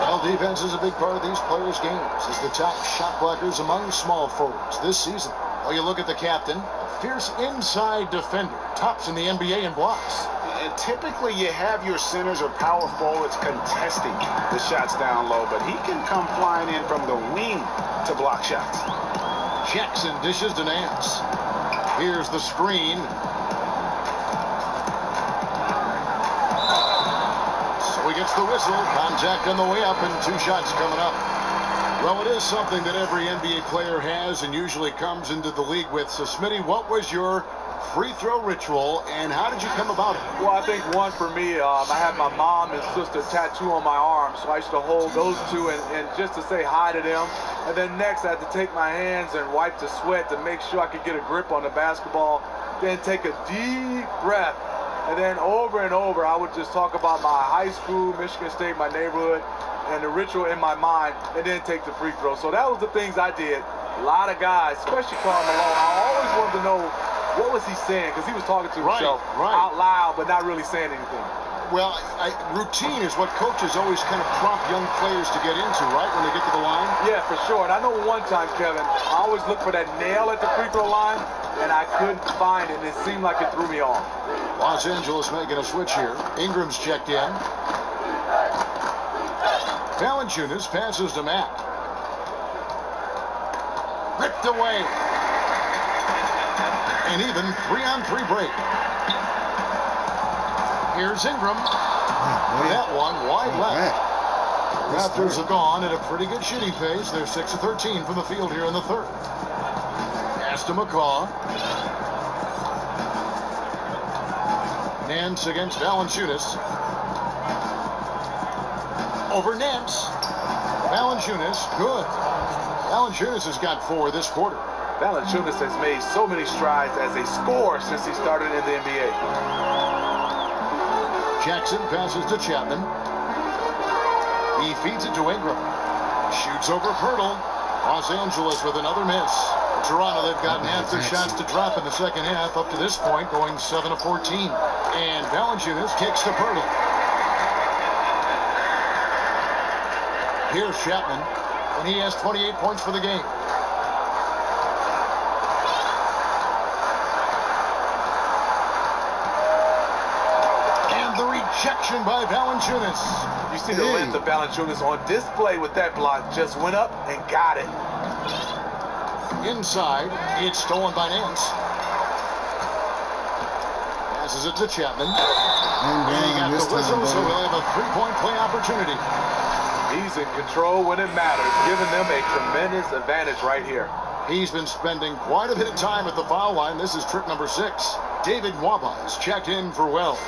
Well, defense is a big part of these players' games. As the top shot blockers among small forwards this season. Well, you look at the captain, fierce inside defender, tops in the NBA in blocks. And typically you have your centers or power forwards contesting the shots down low, but he can come flying in from the wing to block shots. Jackson dishes to Nance. Here's the screen. So he gets the whistle. Contact on the way up and 2 shots coming up. Well, it is something that every NBA player has and usually comes into the league with. So, Smitty, what was your free throw ritual, and how did you come about it? Well, I think one for me, I had my mom and sister tattoo on my arm, so I used to hold those two and just to say hi to them. And then next, I had to take my hands and wipe the sweat to make sure I could get a grip on the basketball. Then take a deep breath. And then over and over, I would just talk about my high school, Michigan State, my neighborhood, and the ritual in my mind, and then take the free throw. So that was the things I did. A lot of guys, especially Karl Malone, I always wanted to know what was he saying, because he was talking to himself out loud, but not really saying anything. Well, routine is what coaches always kind of prompt young players to get into, right, when they get to the line? Yeah, for sure. And I know one time, Kevin, I always looked for that nail at the free throw line, and I couldn't find it, and it seemed like it threw me off. Los Angeles making a switch here. Ingram's checked in. Valanciunas passes to Matt. Ripped away. An even 3-on-3 break. Here's Ingram. That one wide left. Raptors have gone at a pretty good shooting pace. They're 6 of 13 from the field here in the third. Pass to McCaw. Nance against Valanciunas. Over Nance. Valanciunas, good. Valanciunas has got 4 this quarter. Valanciunas has made so many strides as a scorer since he started in the NBA. Jackson passes to Chapman. He feeds it to Ingram. Shoots over Pirtle. Los Angeles with another miss. Toronto, they've gotten half their shots to drop in the second half up to this point, going 7 of 14. And Valanciunas kicks to Pirtle. Here's Chapman, and he has 28 points for the game. And the rejection by Valanciunas. You see the length of Valanciunas on display with that block. Just went up and got it. Inside, it's stolen by Nance. Passes it to Chapman. And he got the whistle, so we'll have a 3-point play opportunity. He's in control when it matters, giving them a tremendous advantage right here. He's been spending quite a bit of time at the foul line. This is trip number 6. David Nwaba is checked in for Wells.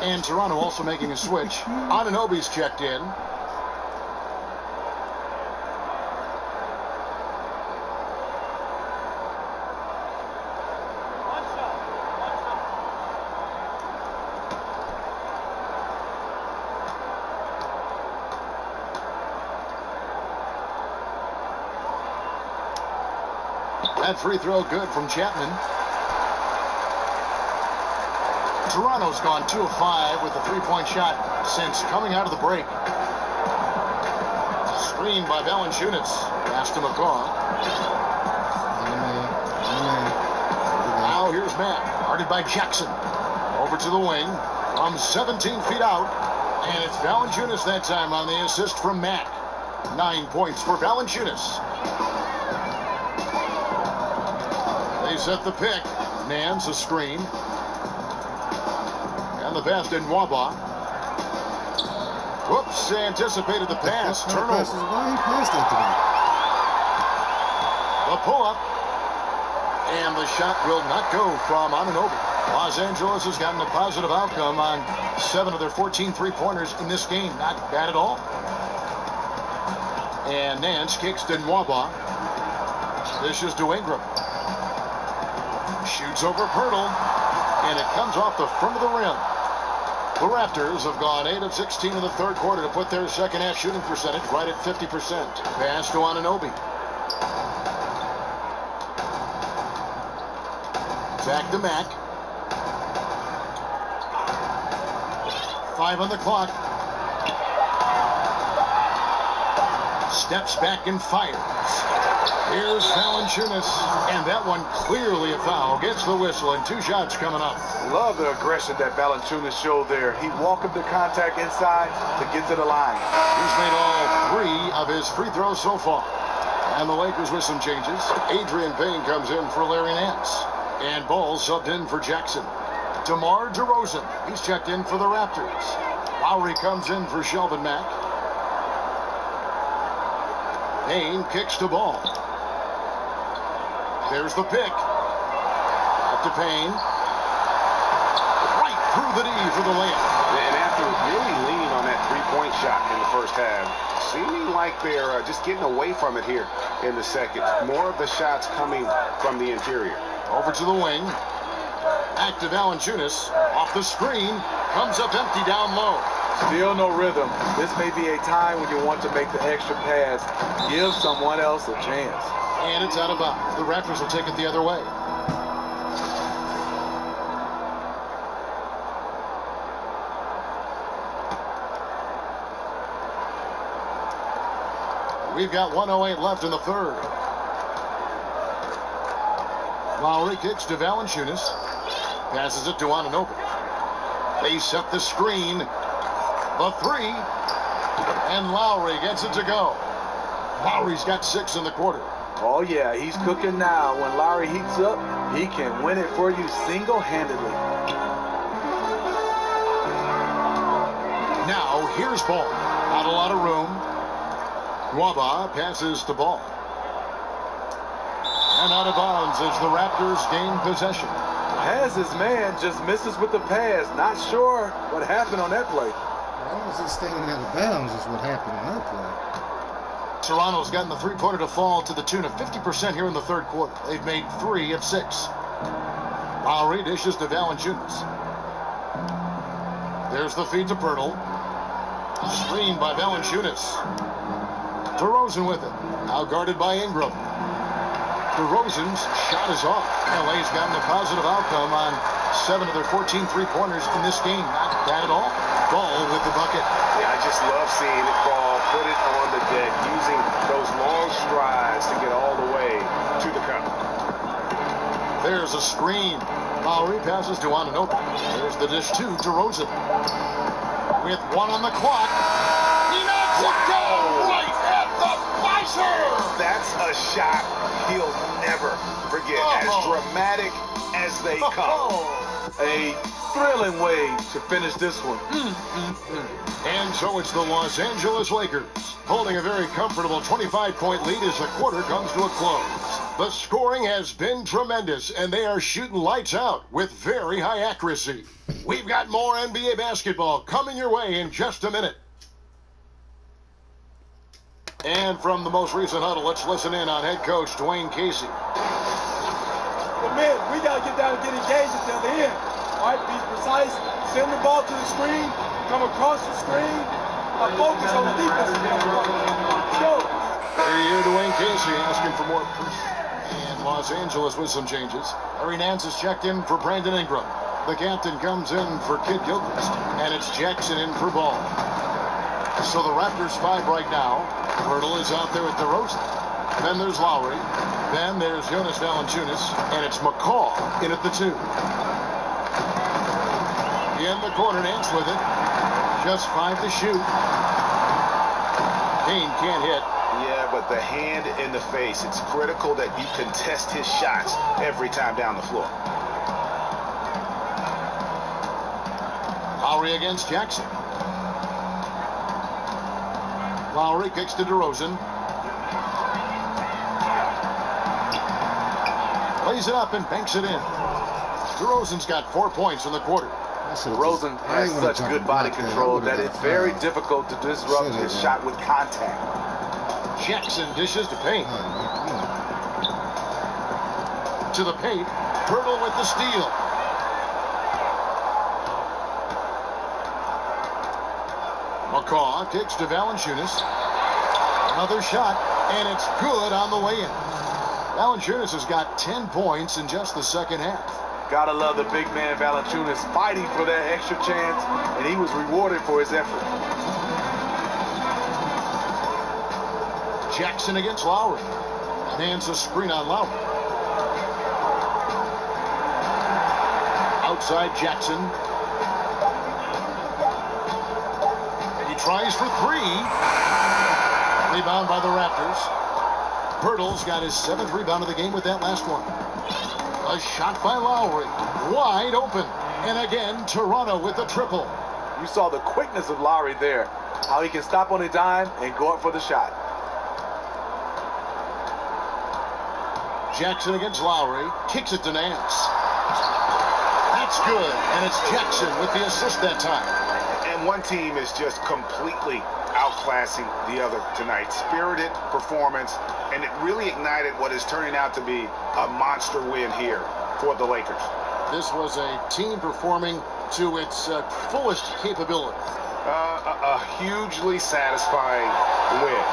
And Toronto also making a switch. Anunoby's checked in. That free throw good from Chapman. Toronto's gone 2 of 5 with a 3-point shot since coming out of the break. Screen by Valanciunas. Pass to McCaw. Now here's Matt. Guarded by Jackson. Over to the wing. From 17 feet out. And it's Valanciunas that time on the assist from Matt. 9 points for Valanciunas. They set the pick. Nance a screen. And the pass to Nwaba. Whoops, anticipated the pass. Turnover. Why he passed that to me? The pull-up. And the shot will not go from Anunoby. Los Angeles has gotten a positive outcome on 7 of their 14 three-pointers in this game. Not bad at all. And Nance kicks to Nwaba. Dishes to Ingram. Shoots over Pirtle. And it comes off the front of the rim. The Raptors have gone 8 of 16 in the third quarter to put their second half shooting percentage right at 50%. Pass to Anunoby. Back to Mack. 5 on the clock. Steps back and fires. Here's Valanciunas, and that one clearly a foul. Gets the whistle, and 2 shots coming up. Love the aggression that Valanciunas showed there. He welcomed the contact inside to get to the line. He's made all 3 of his free throws so far. And the Lakers with some changes. Adrian Payne comes in for Larry Nance. And Ball subbed in for Jackson. DeMar DeRozan, he's checked in for the Raptors. Lowry comes in for Shelvin Mack. Payne kicks to Ball. There's the pick. Up to Payne. Right through the knee for the layup. And after really leaning on that three-point shot in the first half, seeming like they're just getting away from it here in the second. More of the shots coming from the interior. Over to the wing. Back to Valanciunas. Off the screen. Comes up empty down low. Still no rhythm. This may be a time when you want to make the extra pass. Give someone else a chance. And it's out of bounds. The Raptors will take it the other way. We've got 1:08 left in the third. Lowry kicks to Valanciunas. Passes it to Anunoby. They set the screen. The 3. And Lowry gets it to go. Lowry's got 6 in the quarter. Oh, yeah, he's cooking now. When Lowry heats up, he can win it for you single-handedly. Now, here's Ball. Not a lot of room. Nwaba passes the Ball. And out of bounds as the Raptors gain possession. Has his man just misses with the pass. Not sure what happened on that play. Why was he staying out of bounds is what happened on that play. Toronto's gotten the three-pointer to fall to the tune of 50% here in the third quarter. They've made 3 of 6. Lowry dishes to Valanciunas. There's the feed to Pirtle. Screened by Valanciunas. DeRozan with it. Now guarded by Ingram. DeRozan's shot is off. LA's gotten a positive outcome on 7 of their 14 three-pointers in this game. Not bad at all. Ball with the bucket. Yeah, I just love seeing it fall, put it on the deck, using those long strides to get all the way to the cup. There's a screen. Lowry passes to Anunoby. There's the dish to DeRozan. With 1 on the clock. He knocks it down right at the buzzer. That's a shot he'll never forget. As dramatic as they come. A thrilling way to finish this one. And so it's the Los Angeles Lakers holding a very comfortable 25-point lead as the quarter comes to a close. The scoring has been tremendous, and they are shooting lights out with very high accuracy. We've got more NBA basketball coming your way in just a minute. And from the most recent huddle, let's listen in on head coach Dwayne Casey. But man, we got to get down and get engaged until the end. All right, be precise, send the ball to the screen, come across the screen, focus on the defense. Let's go. There you go, Dwayne Casey asking for more proof. And Los Angeles with some changes. Larry Nance is checked in for Brandon Ingram. The captain comes in for Kid Gilchrist. And it's Jackson in for Ball. So the Raptors 5 right now. Pirtle is out there with DeRozan. Then there's Lowry. Then there's Jonas Valanciunas. And it's McCaw in at the 2. In the corner, Nance with it. Just 5 to shoot. Payne can't hit. Yeah, but the hand in the face, it's critical that you contest his shots every time down the floor. Lowry against Jackson. Lowry kicks to DeRozan. Lays it up and banks it in. DeRozan's got 4 points in the quarter. DeRozan has such good body control that it's very difficult to disrupt his shot with contact. Jackson dishes to Payne. To the paint. Pirtle with the steal. McCaw takes to Valanciunas. Another shot, and it's good on the way in. Valanciunas has got 10 points in just the second half. Gotta love the big man Valanciunas fighting for that extra chance, and he was rewarded for his effort. Jackson against Lowry. Hands a screen on Lowry. Outside Jackson. He tries for three. Rebound by the Raptors. Pirtle's got his 7th rebound of the game with that last one. A shot by Lowry. Wide open. And again, Toronto with the triple. You saw the quickness of Lowry there. How he can stop on a dime and go up for the shot. Jackson against Lowry. Kicks it to Nance. That's good. And it's Jackson with the assist that time. And one team is just completely outclassing the other tonight. Spirited performance, and it really ignited what is turning out to be a monster win here for the Lakers. This was a team performing to its fullest capability. A hugely satisfying win.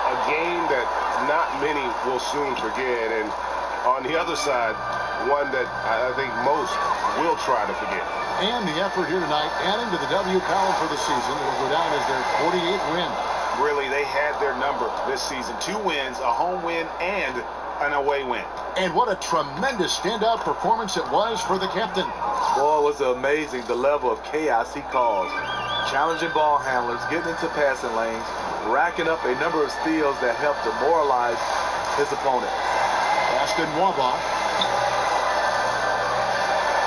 A game that not many will soon forget. And on the other side, one that I think most will try to forget. And the effort here tonight, adding to the W column for the season, it will go down as their 48th win. Really, they had their number this season. 2 wins, a home win, and an away win. And what a tremendous standout performance it was for the captain. Boy, it was amazing the level of chaos he caused. Challenging ball handlers, getting into passing lanes, racking up a number of steals that helped demoralize his opponent. Aston Waba.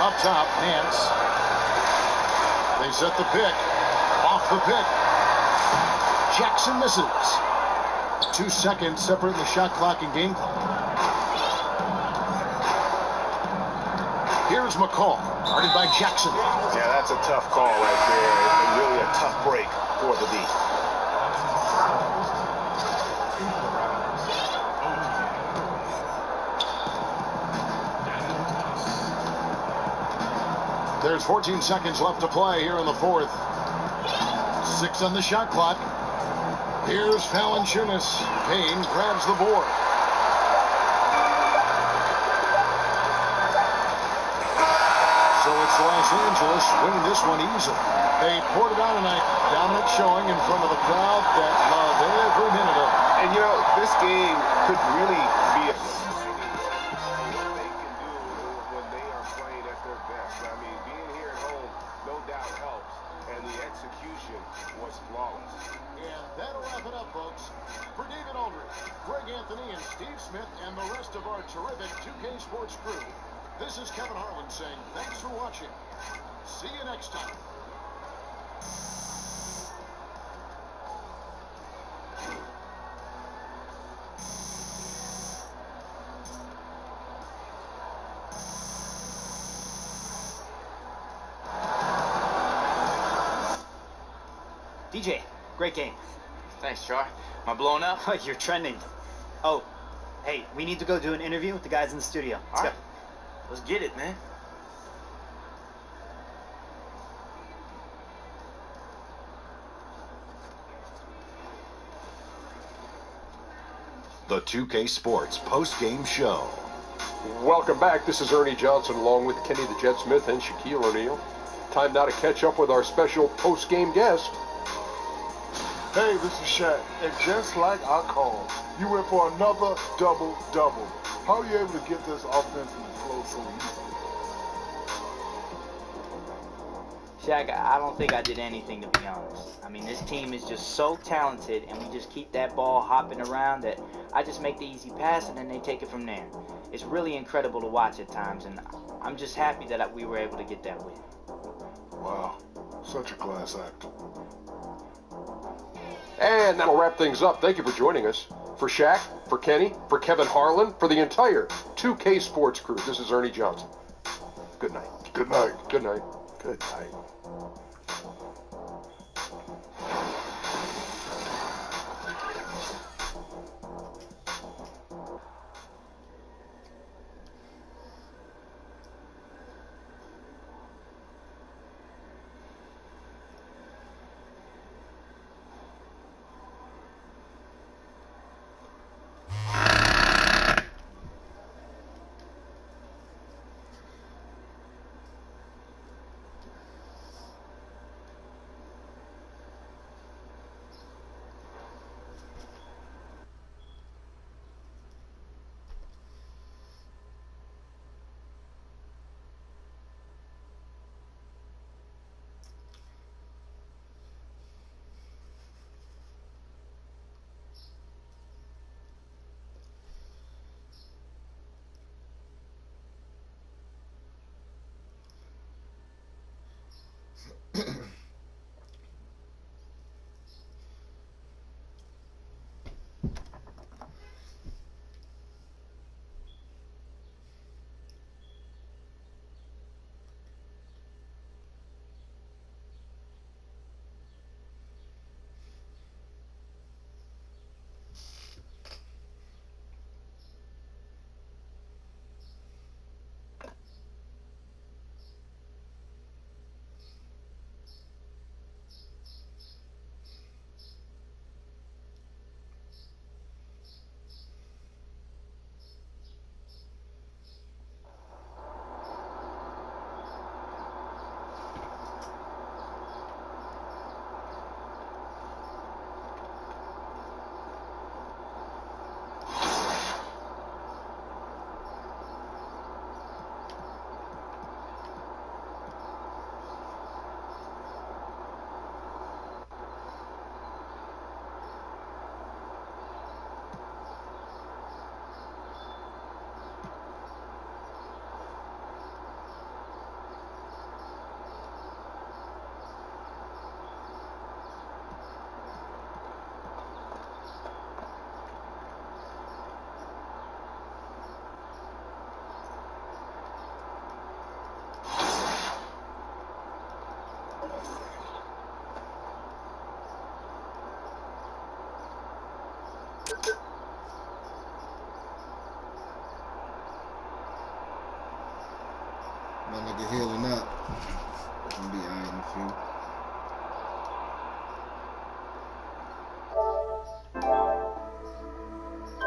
Up top, Nance. They set the pick. Off the pick. Jackson misses. 2 seconds separating the shot clock and game clock. Here's McCall, guarded by Jackson. Yeah, that's a tough call right there, and really a tough break for the D. There's 14 seconds left to play here in the 4th. 6 on the shot clock. Here's Valanciunas. Payne grabs the board. So it's Los Angeles winning this one easily. They poured it on tonight. Dominant showing in front of the crowd that loved every minute of it. And you know, this game could really be a was flawless. And that'll wrap it up, folks. For David Aldridge, Greg Anthony, and Steve Smith, and the rest of our terrific 2K Sports crew, this is Kevin Harlan saying thanks for watching. See you next time. DJ, great game. Thanks, Char. Am I blowing up? You're trending. Oh, hey, we need to go do an interview with the guys in the studio. Let's go. Let's get it, man. The 2K Sports post-game show. Welcome back. This is Ernie Johnson along with Kenny the Jet Smith and Shaquille O'Neal. Time now to catch up with our special post-game guest. Hey, this is Shaq, and just like I called, you went for another double-double. How are you able to get this offense in the flow so easily? Shaq, I don't think I did anything, to be honest. I mean, this team is just so talented, and we just keep that ball hopping around that I just make the easy pass, and then they take it from there. It's really incredible to watch at times, and I'm just happy that we were able to get that win. Wow, such a class act. And that'll wrap things up. Thank you for joining us. For Shaq, for Kenny, for Kevin Harlan, for the entire 2K Sports crew, this is Ernie Johnson. Good night. Good night. Good night. Good night. My nigga healing up. Gonna be eyeing a few.